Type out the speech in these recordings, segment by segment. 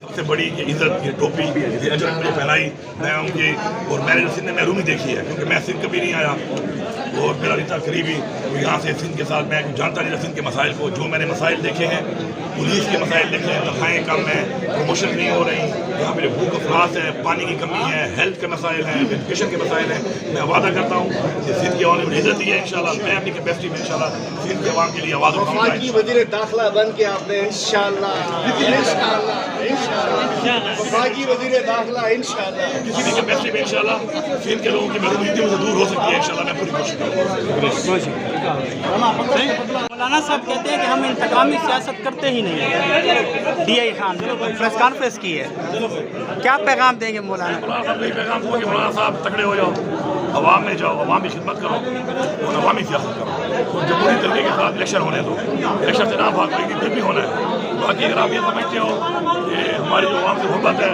سب سے بڑی یہ عزت، یہ ٹوپی، یہ اجر مجھے پہنائی میں ان کی، اور میں نے جو سندھ میں محرومی دیکھی ہے کیونکہ میں سندھ کبھی نہیں آیا اور میرا رشتہ قریبی یہاں سے سندھ کے ساتھ میں جانتا نہیں تھا سندھ کے مسائل کو. جو میں نے مسائل دیکھے ہیں، پولیس کے مسائل دیکھے ہیں، تنخواہیں کم ہیں، پروموشن نہیں ہو رہی، یہاں پہ جو بھوک افلاس ہے، پانی کی کمی ہے، ہیلتھ کے مسائل ہیں، ایجوکیشن کے مسائل ہیں. میں وعدہ کرتا ہوں کہ سندھ کے عوام نے عزت دی ہے انشاءاللہ. میں اپنی کیپیسٹی میں انشاءاللہ سندھ کے عوام کے لیے آواز اٹھاؤں گا. وفاقی وزیر داخلہ بن کے آپ نے انشاءاللہ وفاقی وزیر داخلہ انشاءاللہ کسی بھی کیپیسٹی میں انشاءاللہ سندھ کے لوگوں کی محرومی سے دور ہو سکتی ہے. انشاءاللہ میں پوری کوشش کروں گا. مولانا صاحب کہتے ہیں کہ ہم انتقامی سیاست کرتے ہی نہیں ہیں. D I Khan press conference کی ہے، کیا پیغام دیں گے مولانا؟ مولانا صاحب یہی پیغام دوں کہ مولانا صاحب تکڑے ہو جاؤ، عوام میں جاؤ، عوامی خدمت کرو اور عوامی سیاست کرو. جمہوری طریقے کے ساتھ الیکشن ہونے دو، الیکشن سے نہ بھاگ پائے گی، پھر بھی ہونا ہے. باقی اگر آپ یہ سمجھتے ہو کہ ہماری جو عوام سے محبت ہے،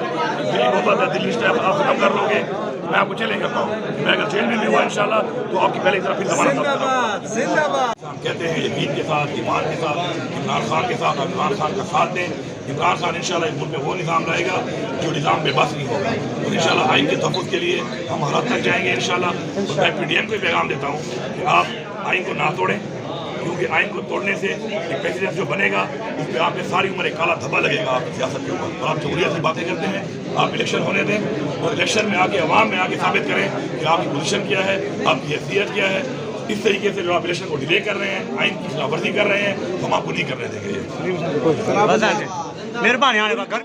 دلی محبت ہے، دلی اسٹیپ آپ ختم کر لو گے، میں آپ کو چیلنج کرتا ہوں. میں اگر جیل میں بھی ہوا انشاءاللہ تو آپ کی پہلے کی طرف پھر زمانت ہم کہتے ہیں یقین کے ساتھ، ایمان کے ساتھ، عمران خان کے ساتھ، عمران خان کا ساتھ دیں. عمران خان انشاءاللہ اس ملک میں وہ نظام رہے گا جو نظام بے بس نہیں ہوگا. اور انشاءاللہ آئین کے تحفظ کے لیے ہم ہر حد تک جائیں گے انشاءاللہ. میں پی ڈی ایم کو پیغام دیتا ہوں کہ آپ آئین کو نہ توڑیں، کیونکہ آئین کو توڑنے سے ایک پریزیڈنٹ جو بنے گا اس پہ آپ نے ساری عمر ایک کالا دھبا لگے گا آپ کی سیاست کے اوپر. اور آپ جمہوریت کی باتیں کرتے ہیں، آپ الیکشن ہونے دیں اور الیکشن میں آ کے عوام میں آ کے ثابت کریں کہ آپ کی پوزیشن کیا ہے، آپ کی حیثیت کیا ہے. اس طریقے سے جو آپ الیکشن کو ڈیلے کر رہے ہیں، آئین کی خلاف ورزی کر رہے ہیں، ہم آپ کو نہیں کرنے دیں گے. مہربانی